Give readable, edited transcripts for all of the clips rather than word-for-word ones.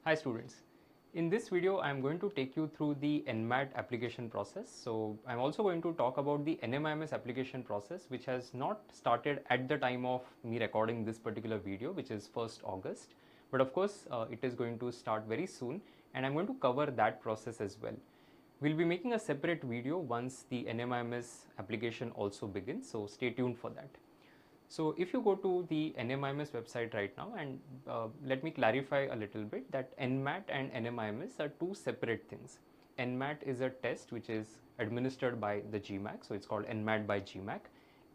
Hi students, in this video I am going to take you through the NMAT application process. So I am also going to talk about the NMIMS application process, which has not started at the time of me recording this particular video, which is 1st August, but of course it is going to start very soon, and I am going to cover that process as well. We'll be making a separate video once the NMIMS application also begins, so stay tuned for that. So if you go to the NMIMS website right now, and let me clarify a little bit that NMAT and NMIMS are two separate things. NMAT is a test which is administered by the GMAC, so it's called NMAT by GMAC.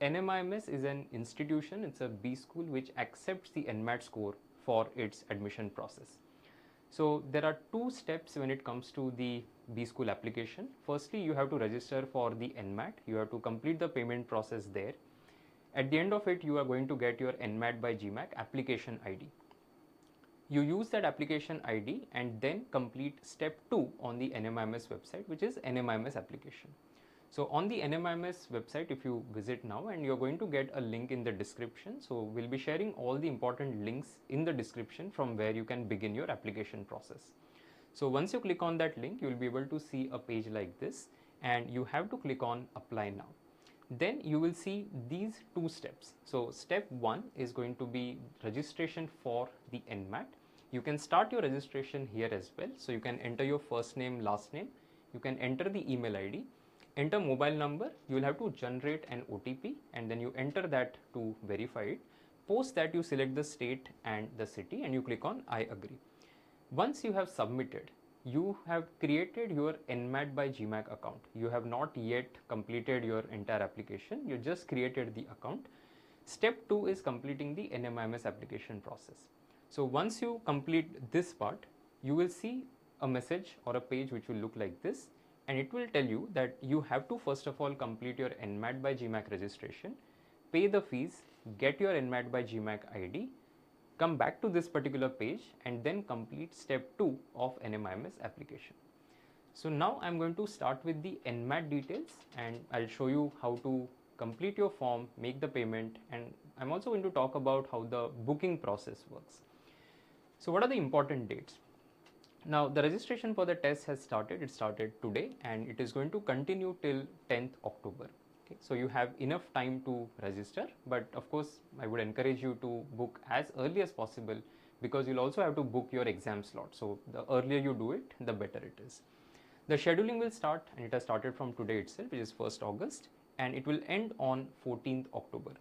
NMIMS is an institution, it's a B school which accepts the NMAT score for its admission process. So there are two steps when it comes to the B school application. Firstly, you have to register for the NMAT, you have to complete the payment process there. At the end of it, you are going to get your NMAT by GMAC application ID. You use that application ID and then complete step 2 on the NMIMS website, which is NMIMS application. So on the NMIMS website, if you visit now, and you're going to get a link in the description. So we'll be sharing all the important links in the description from where you can begin your application process. So once you click on that link, you'll be able to see a page like this, and you have to click on apply now. Then you will see these two steps. So step 1 is going to be registration for the NMAT. You can start your registration here as well. So you can enter your first name, last name, you can enter the email ID, enter mobile number, you will have to generate an OTP and then you enter that to verify it. Post that, you select the state and the city and you click on I agree. Once you have submitted, you have created your NMAT by GMAC account. You have not yet completed your entire application, you just created the account. Step 2 is completing the NMIMS application process. So once you complete this part, you will see a message or a page which will look like this, and it will tell you that you have to first of all complete your NMAT by GMAC registration, pay the fees, get your NMAT by GMAC ID, come back to this particular page and then complete step 2 of NMIMS application. So now I'm going to start with the NMAT details and I'll show you how to complete your form, make the payment, and I'm also going to talk about how the booking process works. So what are the important dates? Now the registration for the test has started, it started today and it is going to continue till 10th October. So you have enough time to register, but of course I would encourage you to book as early as possible because you'll also have to book your exam slot. So the earlier you do it, the better it is. The scheduling will start, and it has started from today itself, which is 1st August, and it will end on 14th October.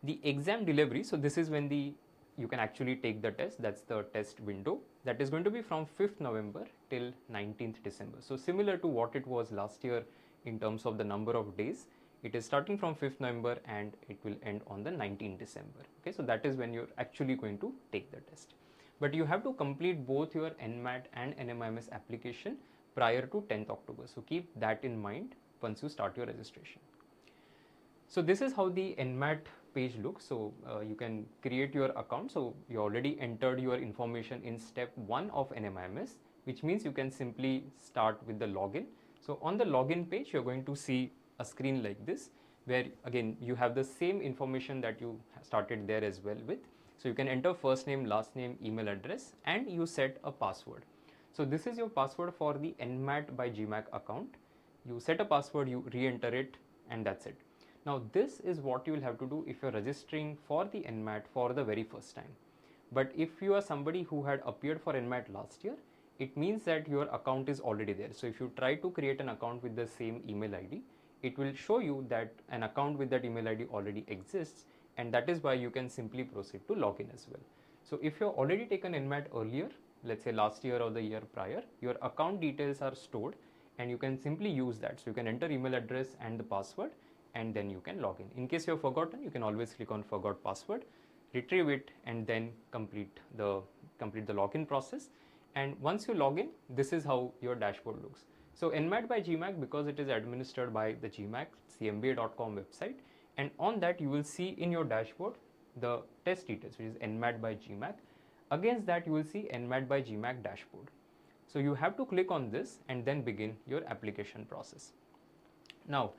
The exam delivery, so this is when you can actually take the test, that's the test window, that is going to be from 5th November till 19th December. So similar to what it was last year in terms of the number of days. It is starting from 5th November and it will end on the 19th December. Okay, so that is when you're actually going to take the test. But you have to complete both your NMAT and NMIMS application prior to 10th October. So keep that in mind once you start your registration. So this is how the NMAT page looks. So you can create your account. So you already entered your information in step 1 of NMIMS, which means you can simply start with the login. So on the login page, you're going to see a screen like this, where again you have the same information that you started there as well with. So you can enter first name, last name, email address, and you set a password. So this is your password for the NMAT by GMAC account. You set a password, you re-enter it, and that's it. Now this is what you will have to do if you're registering for the NMAT for the very first time. But if you are somebody who had appeared for NMAT last year, it means that your account is already there. So if you try to create an account with the same email ID, it will show you that an account with that email ID already exists, and that is why you can simply proceed to login as well. So if you have already taken NMAT earlier, let's say last year or the year prior, your account details are stored and you can simply use that. So you can enter email address and the password and then you can log in. In case you have forgotten, you can always click on forgot password, retrieve it, and then complete the login process. And once you log in, this is how your dashboard looks. So NMAT by GMAC, because it is administered by the GMAC, cmba.com website, and on that you will see in your dashboard the test details, which is NMAT by GMAC. Against that you will see NMAT by GMAC dashboard. So you have to click on this and then begin your application process. Now,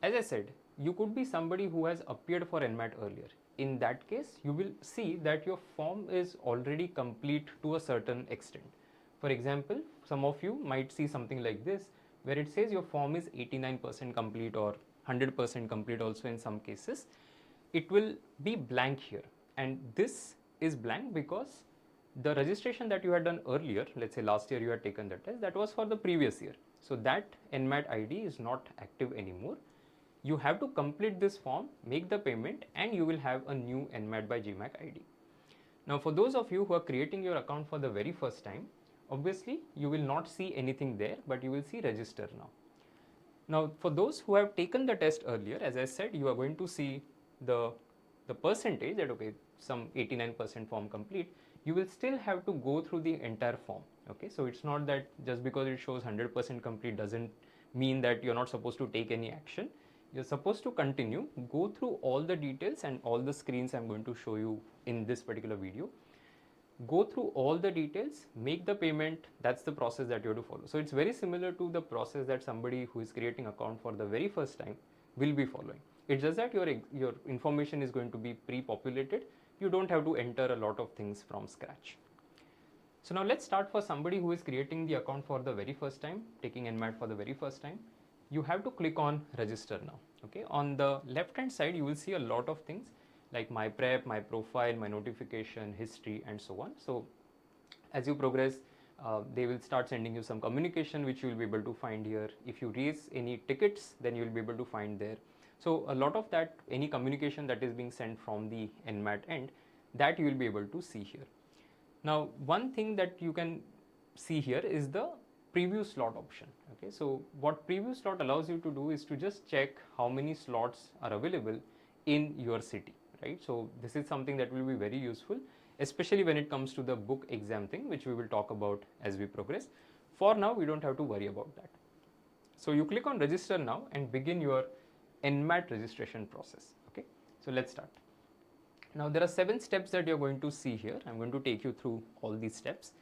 as I said, you could be somebody who has appeared for NMAT earlier. In that case, you will see that your form is already complete to a certain extent. For example, some of you might see something like this where it says your form is 89% complete or 100% complete also in some cases. It will be blank here, and this is blank because the registration that you had done earlier, let's say last year you had taken the test, that was for the previous year. So that NMAT ID is not active anymore. You have to complete this form, make the payment, and you will have a new NMAT by GMAC ID. Now for those of you who are creating your account for the very first time, obviously you will not see anything there, but you will see register now. Now for those who have taken the test earlier, as I said, you are going to see the percentage that okay, some 89% form complete. You will still have to go through the entire form. Okay, so it's not that just because it shows 100% complete doesn't mean that you're not supposed to take any action. You're supposed to continue, go through all the details and all the screens I'm going to show you in this particular video. Go through all the details, make the payment. That's the process that you have to follow. So it's very similar to the process that somebody who is creating account for the very first time will be following. It's just that your information is going to be pre-populated. You don't have to enter a lot of things from scratch. So now let's start for somebody who is creating the account for the very first time, taking NMAT for the very first time. You have to click on register now. Okay, on the left hand side you will see a lot of things like my prep, my profile, my notification, history, and so on. So as you progress, they will start sending you some communication which you will be able to find here. If you raise any tickets, then you will be able to find there. So a lot of that, any communication that is being sent from the NMAT end, that you will be able to see here. Now one thing that you can see here is the preview slot option. Okay, so what preview slot allows you to do is to just check how many slots are available in your city, right? So this is something that will be very useful, especially when it comes to the book exam thing, which we will talk about as we progress. For now, we don't have to worry about that. So you click on register now and begin your NMAT registration process. Okay, so let's start. Now there are 7 steps that you're going to see here. I'm going to take you through all these steps.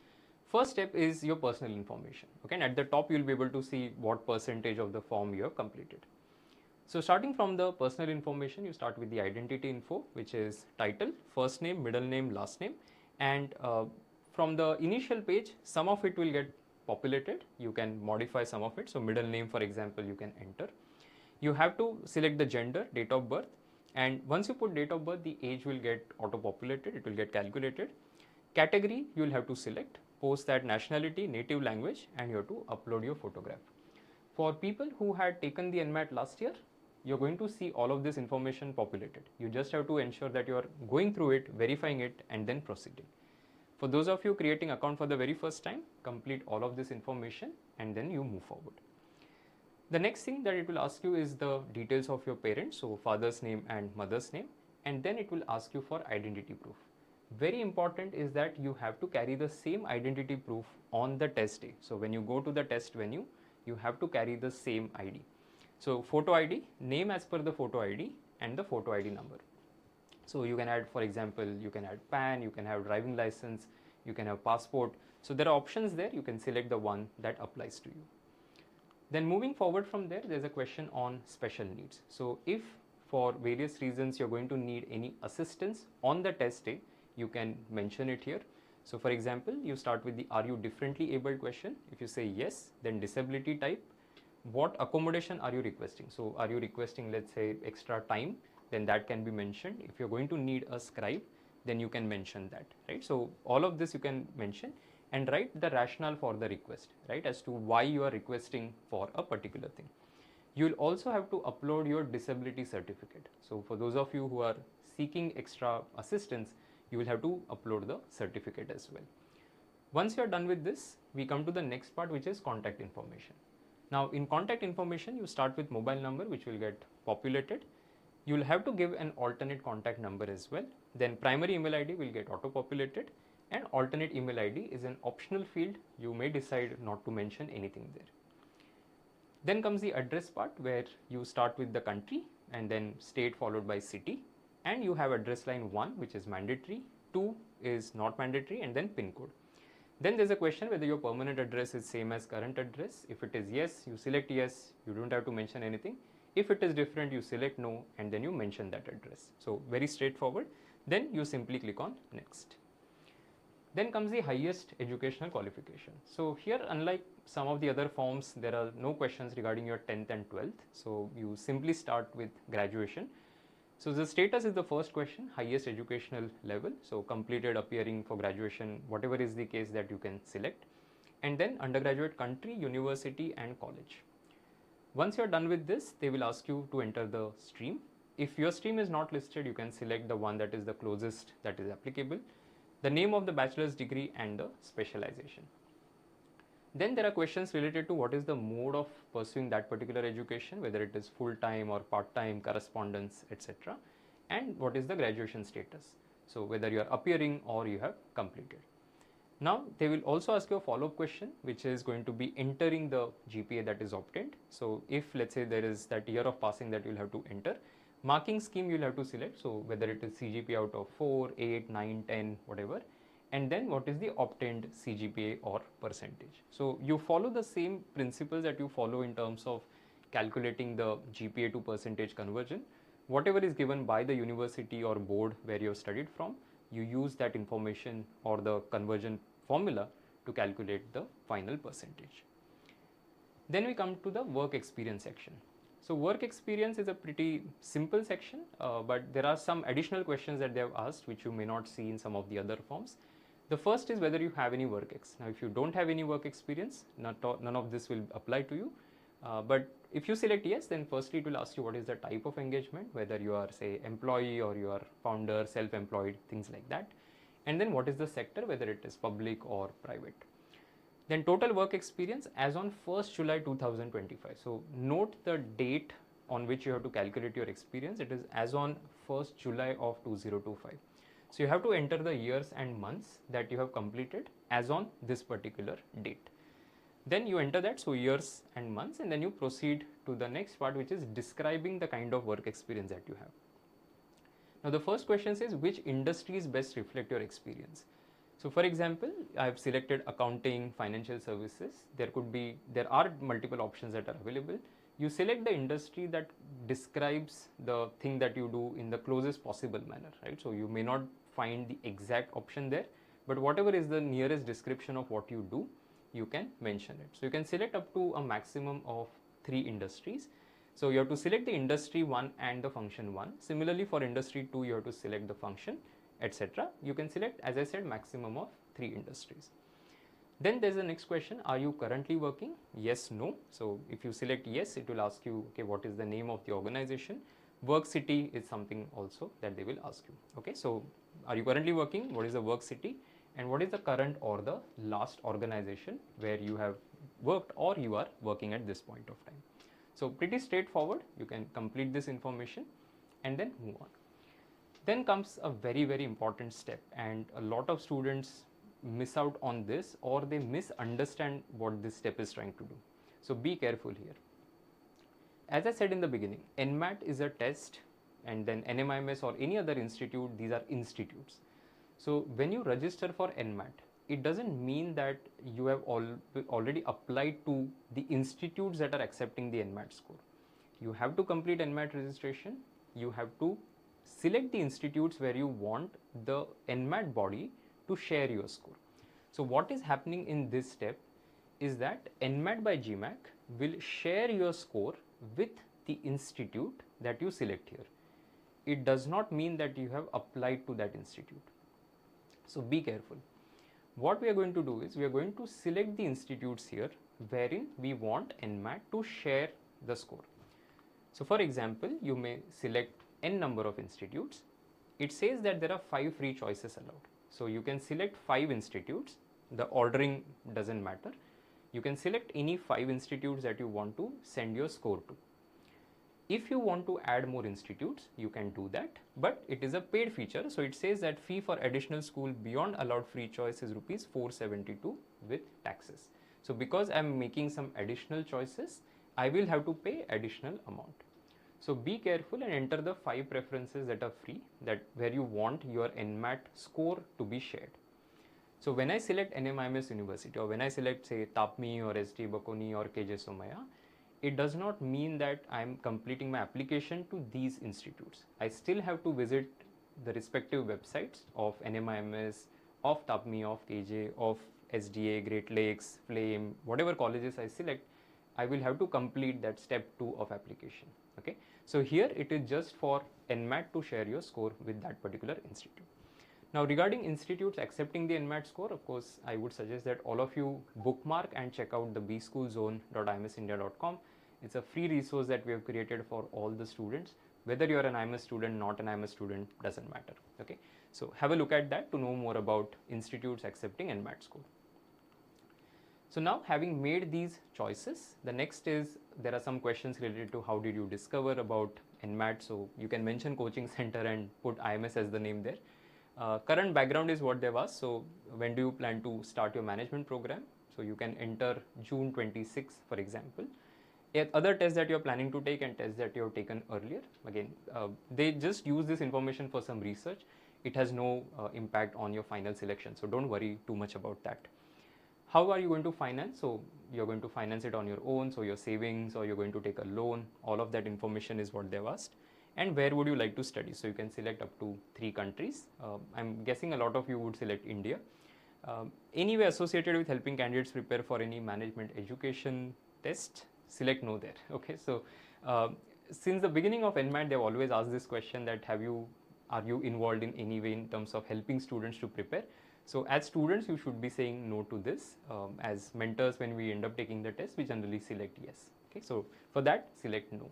First step is your personal information. Okay, and at the top you'll be able to see what percentage of the form you have completed. So starting from the personal information, you start with the identity info, which is title, first name, middle name, last name, and from the initial page, some of it will get populated. You can modify some of it. So middle name, for example, you can enter. You have to select the gender, date of birth, and once you put date of birth, the age will get auto-populated, it will get calculated. Category, you will have to select, post that nationality, native language, and you have to upload your photograph. For people who had taken the NMAT last year, you're going to see all of this information populated. You just have to ensure that you're going through it, verifying it, and then proceeding. For those of you creating account for the very first time, complete all of this information and then you move forward. The next thing that it will ask you is the details of your parents, so father's name and mother's name, and then it will ask you for identity proof. Very important is that you have to carry the same identity proof on the test day. So when you go to the test venue, you have to carry the same ID. So photo ID, name as per the photo ID, and the photo ID number. So you can add, for example, you can add PAN, you can have driving license, you can have passport. So there are options there, you can select the one that applies to you. Then moving forward from there, there's a question on special needs. So if for various reasons you're going to need any assistance on the test day, you can mention it here. So for example, you start with the are you differently abled question. If you say yes, then disability type. What accommodation are you requesting? So are you requesting, let's say, extra time? Then that can be mentioned. If you're going to need a scribe, then you can mention that, right? So all of this you can mention and write the rationale for the request, right, as to why you are requesting for a particular thing. You will also have to upload your disability certificate. So for those of you who are seeking extra assistance, you will have to upload the certificate as well. Once you are done with this, we come to the next part, which is contact information. Now in contact information, you start with mobile number, which will get populated. You will have to give an alternate contact number as well. Then primary email ID will get auto-populated, and alternate email ID is an optional field. You may decide not to mention anything there. Then comes the address part, where you start with the country and then state followed by city, and you have address line 1, which is mandatory, 2 is not mandatory, and then PIN code. Then there's a question whether your permanent address is same as current address. If it is yes, you select yes, you don't have to mention anything. If it is different, you select no, and then you mention that address. So very straightforward. Then you simply click on next. Then comes the highest educational qualification. So here, unlike some of the other forms, there are no questions regarding your 10th and 12th. So you simply start with graduation. So the status is the first question, highest educational level. So completed, appearing for graduation, whatever is the case that you can select. And then undergraduate country, university and college. Once you're done with this, they will ask you to enter the stream. If your stream is not listed, you can select the one that is the closest that is applicable, the name of the bachelor's degree and the specialization. Then there are questions related to what is the mode of pursuing that particular education, whether it is full-time or part-time, correspondence, etc. And what is the graduation status. So whether you are appearing or you have completed. Now they will also ask you a follow-up question, which is going to be entering the GPA that is obtained. So if let's say there is that year of passing that you'll have to enter, marking scheme you'll have to select. So whether it is CGPA out of 4, 8, 9, 10, whatever. And then what is the obtained CGPA or percentage. So you follow the same principles that you follow in terms of calculating the GPA to percentage conversion. Whatever is given by the university or board where you have studied from, you use that information or the conversion formula to calculate the final percentage. Then we come to the work experience section. So work experience is a pretty simple section, but there are some additional questions that they have asked which you may not see in some of the other forms. The first is whether you have any work ex. Now if you don't have any work experience, none of this will apply to you. But if you select yes, then firstly it will ask you what is the type of engagement, whether you are say employee or you are founder, self-employed, things like that. And then what is the sector, whether it is public or private. Then total work experience as on 1st July 2025. So note the date on which you have to calculate your experience. It is as on 1st July of 2025. So you have to enter the years and months that you have completed as on this particular date. Then you enter that, so years and months, and then you proceed to the next part, which is describing the kind of work experience that you have. Now the first question says which industries best reflect your experience. So for example, I have selected accounting, financial services. There are multiple options that are available. You select the industry that describes the thing that you do in the closest possible manner, right? So you may not find the exact option there, but whatever is the nearest description of what you do, you can mention it. So you can select up to a maximum of 3 industries. So you have to select the industry 1 and the function 1. Similarly for industry 2, you have to select the function, etc. You can select, as I said, maximum of 3 industries. Then there's the next question, are you currently working? Yes, no. So if you select yes, it will ask you, okay, what is the name of the organization? Work city is something also that they will ask you. Okay, so are you currently working? What is the work city? And what is the current or the last organization where you have worked or you are working at this point of time. So pretty straightforward. You can complete this information and then move on. Then comes a very, very important step, and a lot of students miss out on this or they misunderstand what this step is trying to do. So be careful here. As I said in the beginning, NMAT is a test, and then NMIMS or any other institute, these are institutes. So when you register for NMAT, it doesn't mean that you have already applied to the institutes that are accepting the NMAT score. You have to complete NMAT registration. You have to select the institutes where you want the NMAT body to share your score. So what is happening in this step is that NMAT by GMAC will share your score with the institute that you select here. It does not mean that you have applied to that institute. So be careful. What we are going to do is we are going to select the institutes here wherein we want NMAT to share the score. So for example, you may select n number of institutes. It says that there are 5 free choices allowed. So you can select 5 institutes. The ordering doesn't matter. You can select any 5 institutes that you want to send your score to. If you want to add more institutes, you can do that, but it is a paid feature. So it says that fee for additional school beyond allowed free choice is rupees 472 with taxes. So because I am making some additional choices, I will have to pay additional amount. So be careful and enter the 5 preferences that are free, that where you want your NMAT score to be shared. So when I select NMIMS University, or when I select say TAPMI or ST Bakoni or KJ Somaya, it does not mean that I am completing my application to these institutes. I still have to visit the respective websites of NMIMS of TAPMI, of KJ, of SDA, Great Lakes, Flame, whatever colleges I select, I will have to complete that step 2 of application. Okay, so here it is just for NMAT to share your score with that particular institute. Now regarding institutes accepting the NMAT score, of course, I would suggest that all of you bookmark and check out the bschoolzone.imsindia.com. It's a free resource that we have created for all the students. Whether you're an IMS student, not an IMS student, doesn't matter. Okay, so have a look at that to know more about institutes accepting NMAT score. So now having made these choices, the next is there are some questions related to how did you discover about NMAT. So you can mention coaching center and put IMS as the name there. Current background is what they've asked. So when do you plan to start your management program? So you can enter June 26, for example. Other tests that you're planning to take and tests that you have taken earlier, again, they just use this information for some research. It has no impact on your final selection. So don't worry too much about that. How are you going to finance? So you're going to finance it on your own, so your savings, or you're going to take a loan. All of that information is what they've asked. And where would you like to study? So you can select up to 3 countries. I'm guessing a lot of you would select India. Anyway associated with helping candidates prepare for any management education test, select no there. Okay, so since the beginning of NMAT, they've always asked this question that are you involved in any way in terms of helping students to prepare? So as students, you should be saying no to this. As mentors, when we end up taking the test, we generally select yes. Okay, so for that, select no.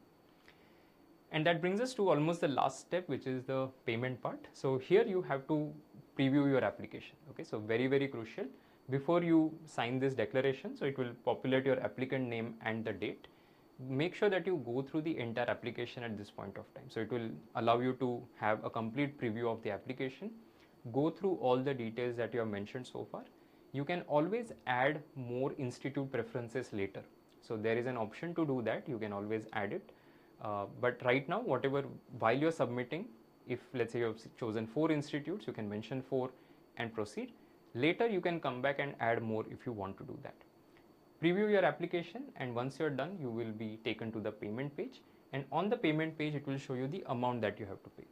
And that brings us to almost the last step, which is the payment part. So here you have to preview your application. Okay, so very, very crucial. Before you sign this declaration, so it will populate your applicant name and the date. Make sure that you go through the entire application at this point of time. So it will allow you to have a complete preview of the application. Go through all the details that you have mentioned so far. You can always add more institute preferences later. So there is an option to do that. You can always add it. But right now, while you're submitting, if let's say you have chosen 4 institutes, you can mention 4 and proceed. Later, you can come back and add more if you want to do that. Preview your application, and once you're done, you will be taken to the payment page. And on the payment page, it will show you the amount that you have to pay.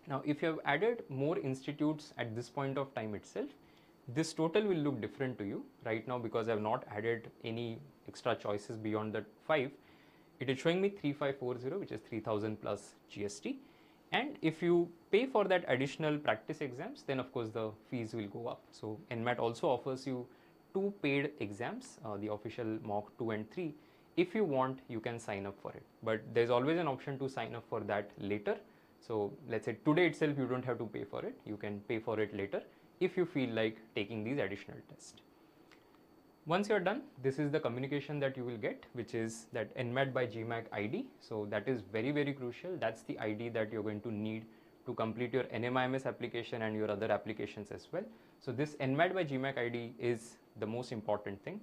Now, if you have added more institutes at this point of time itself, this total will look different to you. Right now, because I have not added any extra choices beyond the 5, it is showing me 3540, which is 3000 plus GST. And if you pay for that additional practice exams, then of course the fees will go up. So NMAT also offers you 2 paid exams, the official mock 2 and 3. If you want, you can sign up for it. But there's always an option to sign up for that later. So let's say today itself you don't have to pay for it. You can pay for it later if you feel like taking these additional tests. Once you're done, this is the communication that you will get, which is that NMAT by GMAC ID. So that is very, very crucial. That's the ID that you're going to need to complete your NMIMS application and your other applications as well. So this NMAT by GMAC ID is the most important thing.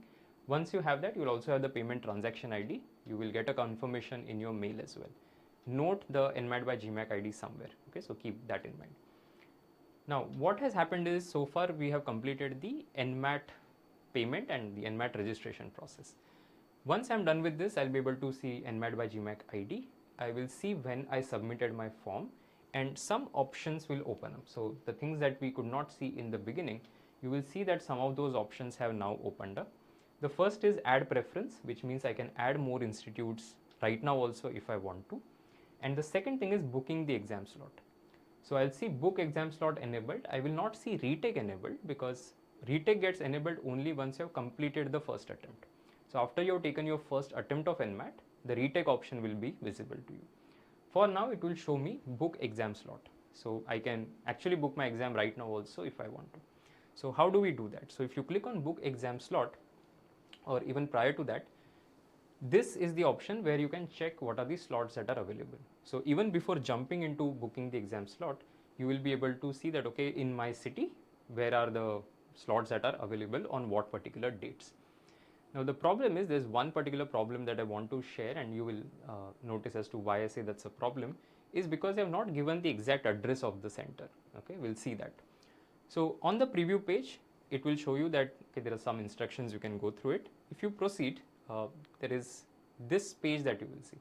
Once you have that, you will also have the payment transaction ID. You will get a confirmation in your mail as well. Note the NMAT by GMAC ID somewhere. Okay, so keep that in mind. Now, what has happened is so far we have completed the NMAT payment and the NMAT registration process. Once I'm done with this, I'll be able to see NMAT by GMAC ID. I will see when I submitted my form, and some options will open up. So the things that we could not see in the beginning, you will see that some of those options have now opened up. The first is add preference, which means I can add more institutes right now also if I want to. And the second thing is booking the exam slot. So I'll see book exam slot enabled. I will not see retake enabled, because retake gets enabled only once you have completed the first attempt. So after you have taken your first attempt of NMAT, the retake option will be visible to you. For now, it will show me book exam slot. So I can actually book my exam right now also if I want to. So how do we do that? So if you click on book exam slot, or even prior to that, this is the option where you can check what are the slots that are available. So even before jumping into booking the exam slot, you will be able to see that, okay, in my city, where are the slots that are available on what particular dates. Now the problem is, there's one particular problem that I want to share, and you will notice as to why I say that's a problem, is because I have not given the exact address of the center. Okay, we'll see that. So on the preview page, it will show you that, okay, there are some instructions, you can go through it. If you proceed, there is this page that you will see.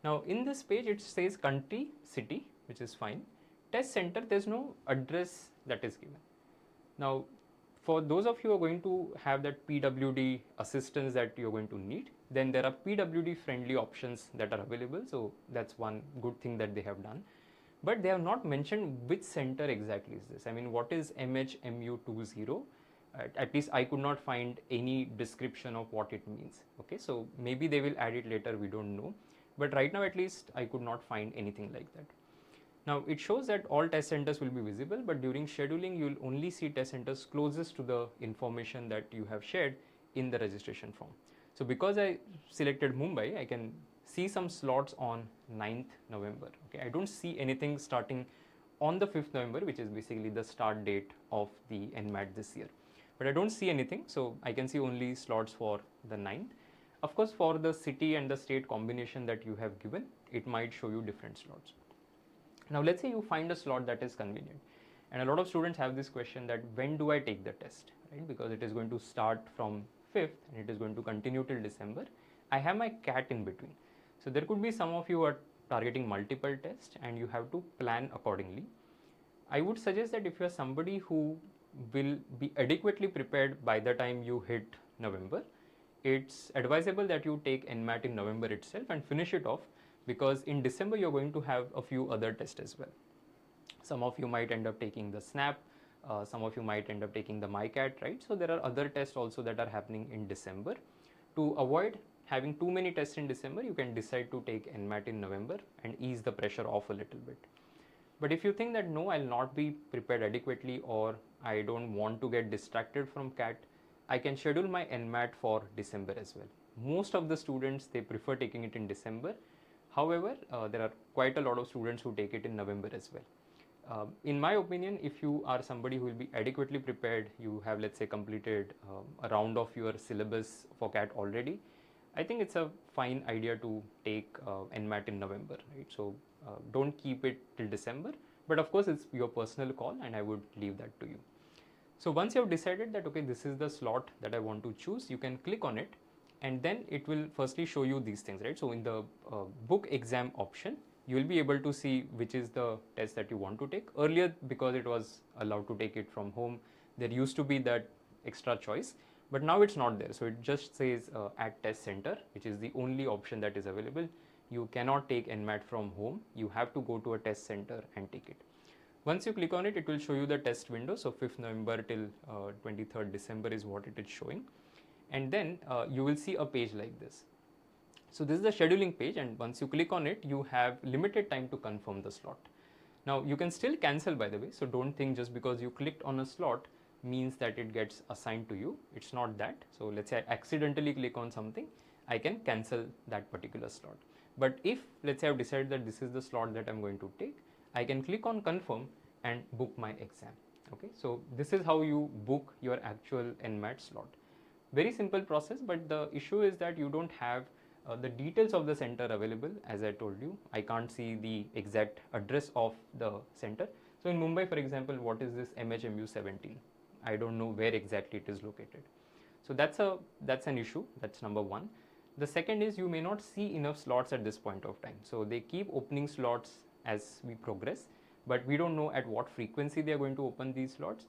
Now in this page, it says country, city, which is fine. Test center, there's no address that is given. Now, for those of you who are going to have that PWD assistance that you're going to need, then there are PWD friendly options that are available. So that's one good thing that they have done. But they have not mentioned which center exactly is this. I mean, what is MHMU20? At least I could not find any description of what it means. Okay, so maybe they will add it later, we don't know. But right now, at least, I could not find anything like that. Now, it shows that all test centers will be visible, but during scheduling, you will only see test centers closest to the information that you have shared in the registration form. So, because I selected Mumbai, I can see some slots on 9th November. Okay, I don't see anything starting on the 5th November, which is basically the start date of the NMAT this year. But I don't see anything, so I can see only slots for the 9th. Of course, for the city and the state combination that you have given, it might show you different slots. Now, let's say you find a slot that is convenient, and a lot of students have this question that when do I take the test, right? Because it is going to start from 5th and it is going to continue till December. I have my CAT in between. So there could be some of you who are targeting multiple tests and you have to plan accordingly. I would suggest that if you are somebody who will be adequately prepared by the time you hit November, it's advisable that you take NMAT in November itself and finish it off, because in December you're going to have a few other tests as well. Some of you might end up taking the SNAP, some of you might end up taking the MyCat, right? So there are other tests also that are happening in December. To avoid having too many tests in December, you can decide to take NMAT in November and ease the pressure off a little bit. But if you think that no, I'll not be prepared adequately, or I don't want to get distracted from CAT, I can schedule my NMAT for December as well. Most of the students, they prefer taking it in December. However, there are quite a lot of students who take it in November as well. In my opinion, if you are somebody who will be adequately prepared, you have, let's say, completed a round of your syllabus for CAT already, I think it's a fine idea to take NMAT in November, right? So don't keep it till December, but of course it's your personal call and I would leave that to you. So once you have decided that, okay, this is the slot that I want to choose, you can click on it, and then it will firstly show you these things, right? So in the book exam option, you will be able to see which is the test that you want to take. Earlier, because it was allowed to take it from home, there used to be that extra choice, but now it's not there. So it just says at test center, which is the only option that is available. You cannot take NMAT from home. You have to go to a test center and take it. Once you click on it, it will show you the test window. So 5th November till 23rd December is what it is showing. And then you will see a page like this. So this is the scheduling page, and once you click on it, you have limited time to confirm the slot. Now you can still cancel, by the way, so don't think just because you clicked on a slot means that it gets assigned to you. It's not that. So let's say I accidentally click on something, I can cancel that particular slot. But if, let's say, I've decided that this is the slot that I'm going to take, I can click on confirm and book my exam. Okay, so this is how you book your actual NMAT slot. Very simple process, but the issue is that you don't have the details of the center available. As I told you, I can't see the exact address of the center. So in Mumbai, for example, what is this MHMU 17? I don't know where exactly it is located. So that's an issue. That's number one. The second is you may not see enough slots at this point of time. So they keep opening slots as we progress, but we don't know at what frequency they are going to open these slots.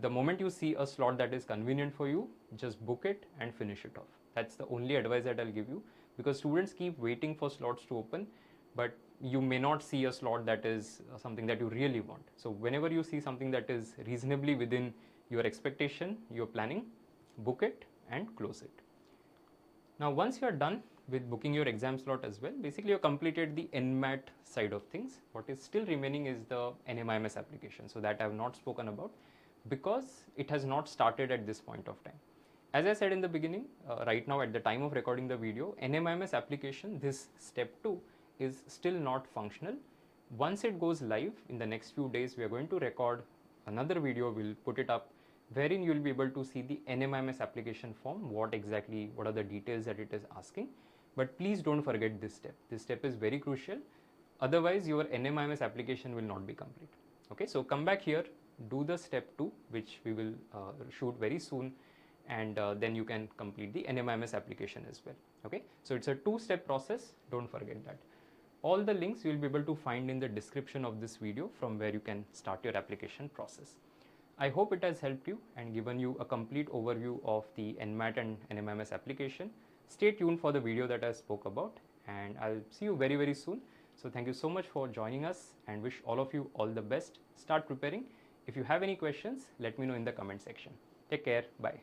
The moment you see a slot that is convenient for you, just book it and finish it off. That's the only advice that I'll give you, because students keep waiting for slots to open, but you may not see a slot that is something that you really want. So whenever you see something that is reasonably within your expectation, your planning, book it and close it. Now once you are done with booking your exam slot as well, basically you have completed the NMAT side of things. What is still remaining is the NMIMS application. So that I have not spoken about, because it has not started at this point of time. As I said in the beginning, right now at the time of recording the video, NMIMS application, this step 2, is still not functional. Once it goes live in the next few days, we are going to record another video, we'll put it up, wherein you will be able to see the NMIMS application form, what are the details that it is asking. But please don't forget this step. This step is very crucial. Otherwise, your NMIMS application will not be complete. Okay, so come back here, do the step 2, which we will shoot very soon, and then you can complete the NMIMS application as well. Okay, so it's a 2-step process, don't forget that. All the links you will be able to find in the description of this video, from where you can start your application process. I hope it has helped you and given you a complete overview of the NMAT and NMIMS application. Stay tuned for the video that I spoke about, and I'll see you very soon. So thank you so much for joining us and wish all of you all the best. Start preparing. If you have any questions, let me know in the comment section. Take care. Bye.